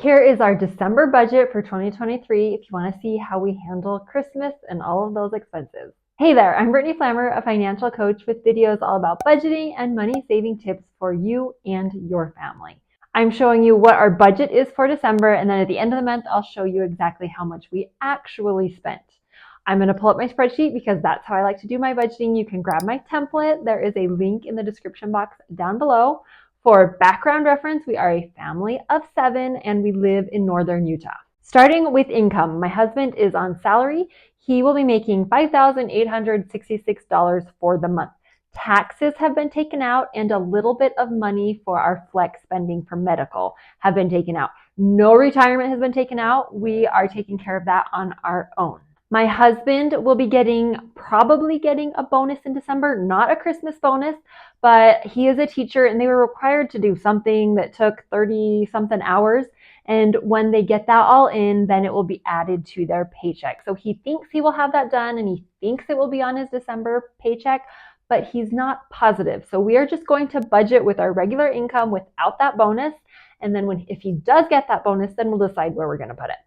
Here is our December budget for 2023 if you want to see how we handle Christmas and all of those expenses. Hey there, I'm Brittany Flammer, a financial coach with videos all about budgeting and money saving tips for you and your family. I'm showing you what our budget is for December, and then at the end of the month, I'll show you exactly how much we actually spent. I'm going to pull up my spreadsheet because that's how I like to do my budgeting. You can grab my template. There is a link in the description box down below. For background reference, we are a family of 7 and we live in northern Utah. Starting with income, my husband is on salary. He will be making $5,866 for the month. Taxes have been taken out and a little bit of money for our flex spending for medical have been taken out. No retirement has been taken out. We are taking care of that on our own. My husband will be probably getting a bonus in December, not a Christmas bonus, but he is a teacher and they were required to do something that took 30 something hours. And when they get that all in, then it will be added to their paycheck. So he thinks he will have that done and he thinks it will be on his December paycheck, but he's not positive. So we are just going to budget with our regular income without that bonus. And then if he does get that bonus, then we'll decide where we're going to put it.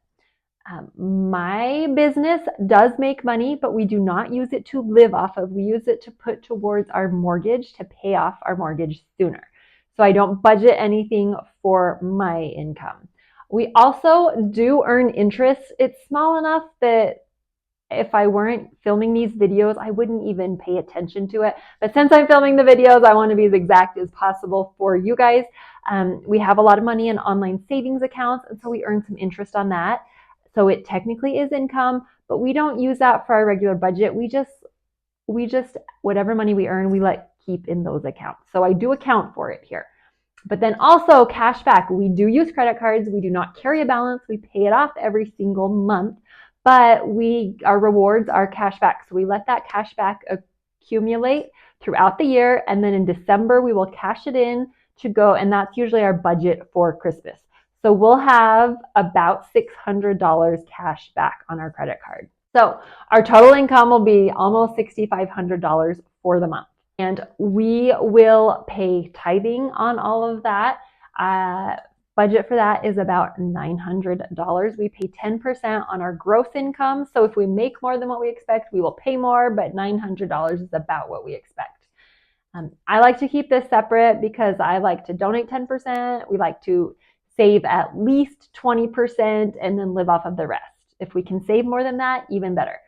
My business does make money, but we do not use it to live off of. We use it to put towards our mortgage to pay off our mortgage sooner. So I don't budget anything for my income. We also do earn interest. It's small enough that if I weren't filming these videos, I wouldn't even pay attention to it. But since I'm filming the videos, I want to be as exact as possible for you guys. We have a lot of money in online savings accounts, and so we earn some interest on that. So it technically is income, but we don't use that for our regular budget. We just whatever money we earn, we keep in those accounts. So I do account for it here. But then also cash back. We do use credit cards. We do not carry a balance. We pay it off every single month, but our rewards are cash back. So we let that cash back accumulate throughout the year. And then in December, we will cash it in to go. And that's usually our budget for Christmas. So we'll have about $600 cash back on our credit card. So our total income will be almost $6,500 for the month. And we will pay tithing on all of that. Budget for that is about $900. We pay 10% on our gross income. So if we make more than what we expect, we will pay more, but $900 is about what we expect. I like to keep this separate because I like to donate 10%. We like to save at least 20% and then live off of the rest. If we can save more than that, even better.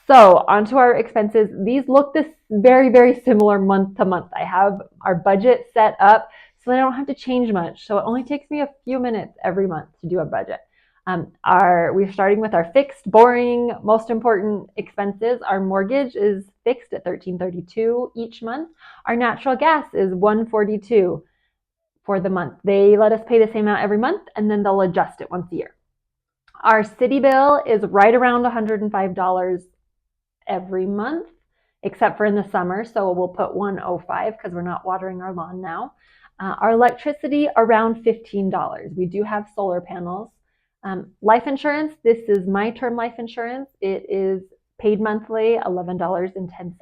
So onto our expenses. These look very, very similar month to month. I have our budget set up so I don't have to change much. So it only takes me a few minutes every month to do a budget. We're starting with our fixed, boring, most important expenses. Our mortgage is fixed at $1,332 each month. Our natural gas is $142 for the month. They let us pay the same amount every month and then they'll adjust it once a year. Our city bill is right around $105 every month, except for in the summer. So we'll put $105 because we're not watering our lawn now. Our electricity around $15. We do have solar panels. Life insurance, this is my term life insurance. It is paid monthly, $11.10.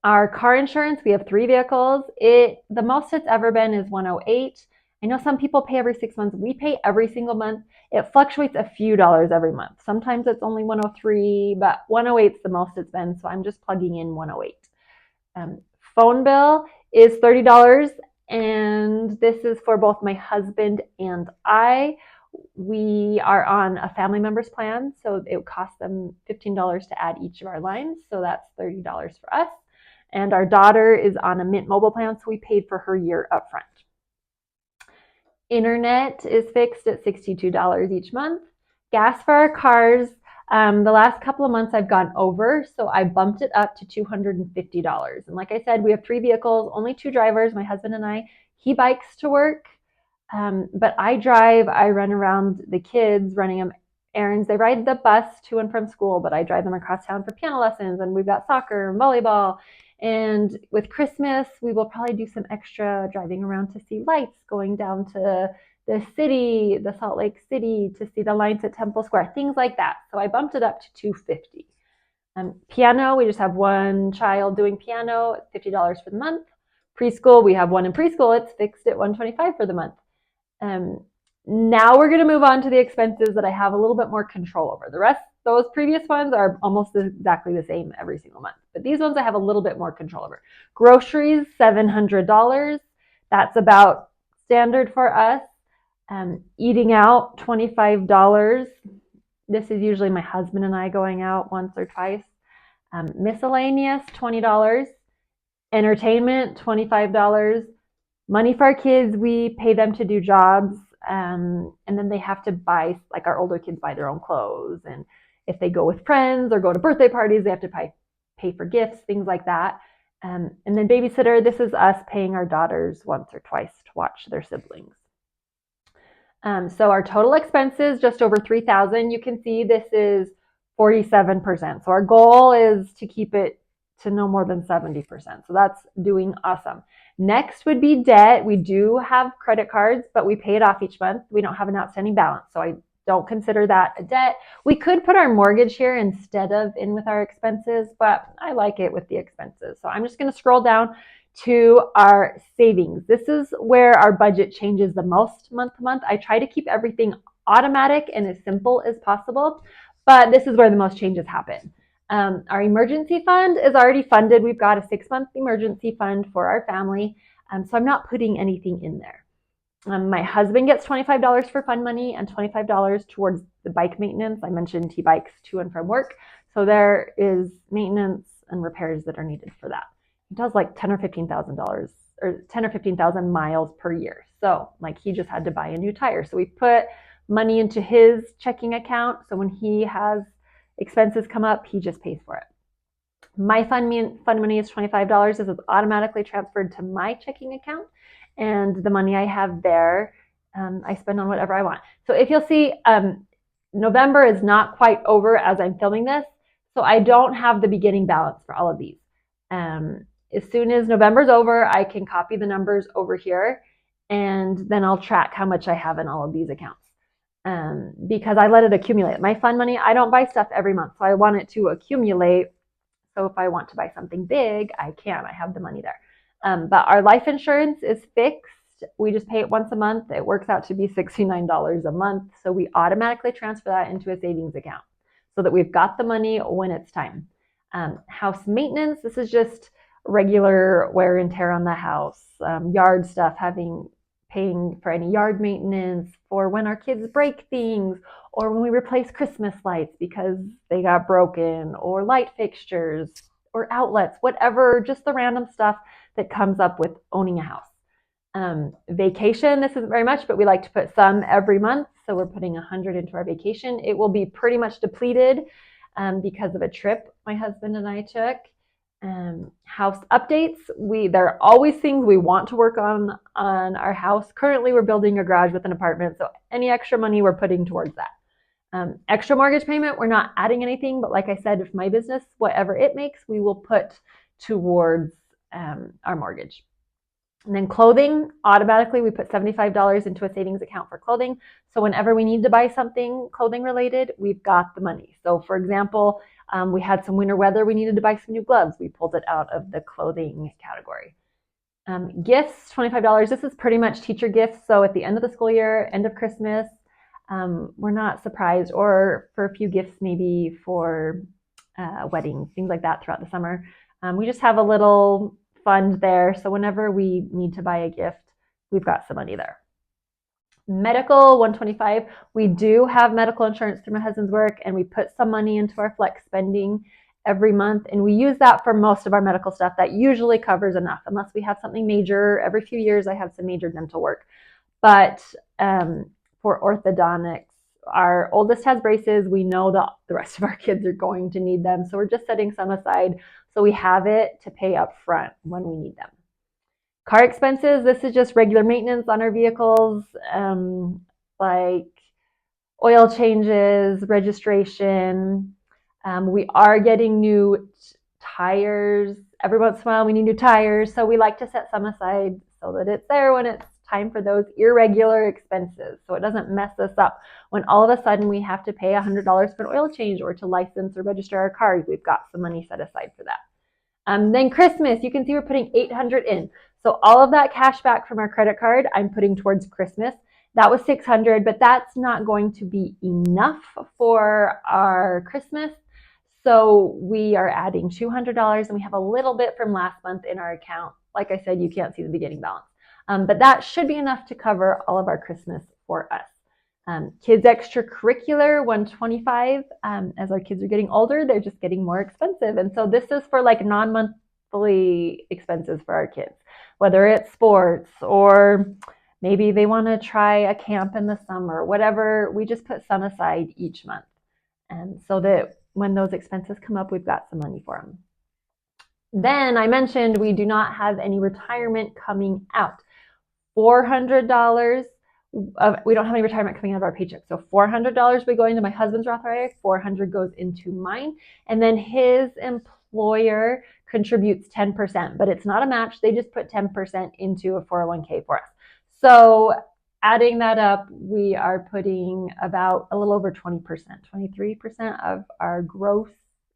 Our car insurance, we have 3 vehicles. The most it's ever been is $108. I know some people pay every 6 months. We pay every single month. It fluctuates a few dollars every month. Sometimes it's only $103, but $108 is the most it's been, so I'm just plugging in $108. Phone bill is $30, and this is for both my husband and I. We are on a family member's plan, so it costs them $15 to add each of our lines, so that's $30 for us. And our daughter is on a Mint Mobile plan, so we paid for her year up front. Internet is fixed at $62 each month. Gas for our cars, the last couple of months I've gone over, so I bumped it up to $250. And like I said, we have 3 vehicles, only 2 drivers, my husband and I. He bikes to work, but I drive. I run around the kids, running them errands. They ride the bus to and from school, but I drive them across town for piano lessons, and we've got soccer and volleyball. And with Christmas, we will probably do some extra driving around to see lights, going down to the city, the Salt Lake City, to see the lights at Temple Square, things like that. So I bumped it up to $250. Piano, we just have 1 child doing piano at $50 for the month. Preschool, we have 1 in preschool. It's fixed at $125 for the month. Now we're going to move on to the expenses that I have a little bit more control over. The rest, those previous ones are almost exactly the same every single month. But these ones I have a little bit more control over. Groceries, $700. That's about standard for us. Eating out, $25. This is usually my husband and I going out once or twice. Miscellaneous, $20. Entertainment, $25. Money for our kids, we pay them to do jobs, and then they have to buy, like our older kids buy their own clothes, and if they go with friends or go to birthday parties, they have to pay for gifts, things like that. And then babysitter, this is us paying our daughters once or twice to watch their siblings. So our total expenses, just over $3,000. You can see this is 47%. So our goal is to keep it to no more than 70%. So that's doing awesome. Next would be debt. We do have credit cards, but we pay it off each month. We don't have an outstanding balance. So I don't consider that a debt. We could put our mortgage here instead of in with our expenses, but I like it with the expenses. So I'm just going to scroll down to our savings. This is where our budget changes the most month to month. I try to keep everything automatic and as simple as possible, but this is where the most changes happen. Our emergency fund is already funded. We've got a 6-month emergency fund for our family, so I'm not putting anything in there. My husband gets $25 for fund money and $25 towards the bike maintenance. I mentioned he bikes to and from work, so there is maintenance and repairs that are needed for that. He does like $10,000 or $15,000 or 10 or 15,000 miles per year. So like he just had to buy a new tire. So we put money into his checking account. So when he has expenses come up, he just pays for it. My fund money is $25. This is automatically transferred to my checking account, and the money I have there, I spend on whatever I want. So if you'll see, November is not quite over as I'm filming this, so I don't have the beginning balance for all of these. As soon as November's over, I can copy the numbers over here, and then I'll track how much I have in all of these accounts. Because I let it accumulate. My fund money, I don't buy stuff every month, so I want it to accumulate. So if I want to buy something big, I can. I have the money there. But our life insurance is fixed. We just pay it once a month. It works out to be $69 a month. So we automatically transfer that into a savings account so that we've got the money when it's time. House maintenance, this is just regular wear and tear on the house, yard stuff, paying for any yard maintenance, for when our kids break things, or when we replace Christmas lights because they got broken, or light fixtures, or outlets, whatever, just the random stuff that comes up with owning a house. Vacation, this isn't very much, but we like to put some every month, so we're putting $100 into our vacation. It will be pretty much depleted because of a trip my husband and I took. House updates, there are always things we want to work on our house. Currently, we're building a garage with an apartment, so any extra money we're putting towards that. Extra mortgage payment, we're not adding anything, but like I said, if my business, whatever it makes, we will put towards our mortgage. And then clothing, automatically we put $75 into a savings account for clothing. So whenever we need to buy something clothing related, we've got the money. So for example, we had some winter weather, we needed to buy some new gloves. We pulled it out of the clothing category. Gifts, $25. This is pretty much teacher gifts. So at the end of the school year, end of Christmas, we're not surprised, or for a few gifts maybe for weddings, things like that throughout the summer. We just have a little fund there, so whenever we need to buy a gift, we've got some money there. Medical, $125. We do have medical insurance through my husband's work, and we put some money into our flex spending every month, and we use that for most of our medical stuff. That usually covers enough, unless we have something major. Every few years I have some major dental work. But for orthodontics, our oldest has braces. We know that the rest of our kids are going to need them, so we're just setting some aside so we have it to pay up front when we need them. Car expenses, this is just regular maintenance on our vehicles, like oil changes, registration. We are getting new tires. Every once in a while we need new tires, so we like to set some aside so that it's there when it's time for those irregular expenses, so it doesn't mess us up when all of a sudden we have to pay $100 for an oil change or to license or register our cars. We've got some money set aside for that. Then Christmas, you can see we're putting $800 in. So all of that cash back from our credit card, I'm putting towards Christmas. That was $600, but that's not going to be enough for our Christmas. So we are adding $200, and we have a little bit from last month in our account. Like I said, you can't see the beginning balance. But that should be enough to cover all of our Christmas for us. Kids extracurricular, $125. As our kids are getting older, they're just getting more expensive. And so this is for like non-monthly expenses for our kids, whether it's sports or maybe they want to try a camp in the summer, whatever. We just put some aside each month. And so that when those expenses come up, we've got some money for them. Then I mentioned we do not have any retirement coming out. $400 we don't have any retirement coming out of our paycheck. So $400 will be going to my husband's Roth IRA, $400 goes into mine, and then his employer contributes 10%, but it's not a match. They just put 10% into a 401k for us. So adding that up, we are putting about a little over 20%, 23% of our gross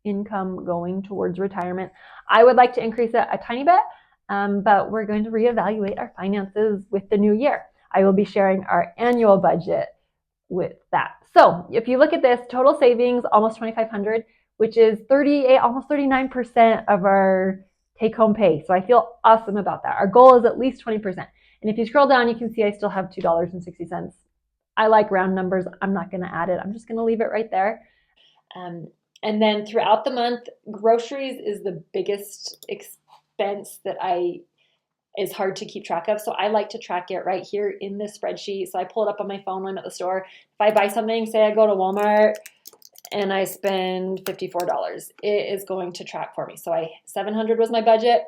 income going towards retirement. I would like to increase it a tiny bit, but we're going to reevaluate our finances with the new year. I will be sharing our annual budget with that. So if you look at this, total savings, almost $2,500, which is 38, almost 39% of our take-home pay. So I feel awesome about that. Our goal is at least 20%. And if you scroll down, you can see I still have $2.60. I like round numbers. I'm not going to add it. I'm just going to leave it right there. And then throughout the month, groceries is the biggest expense that is hard to keep track of. So I like to track it right here in this spreadsheet. So I pull it up on my phone when I'm at the store. If I buy something, say I go to Walmart and I spend $54, it is going to track for me. So $700 was my budget.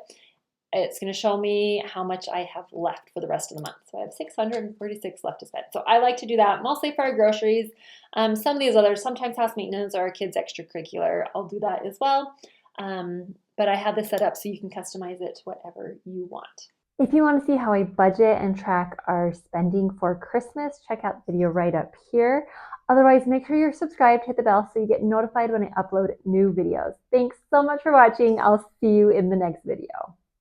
It's going to show me how much I have left for the rest of the month. So I have $646 left to spend. So I like to do that mostly for our groceries. Some of these others, sometimes house maintenance or kids extracurricular, I'll do that as well. But I have this set up so you can customize it to whatever you want. If you want to see how I budget and track our spending for Christmas, check out the video right up here. Otherwise, make sure you're subscribed, hit the bell so you get notified when I upload new videos. Thanks so much for watching. I'll see you in the next video.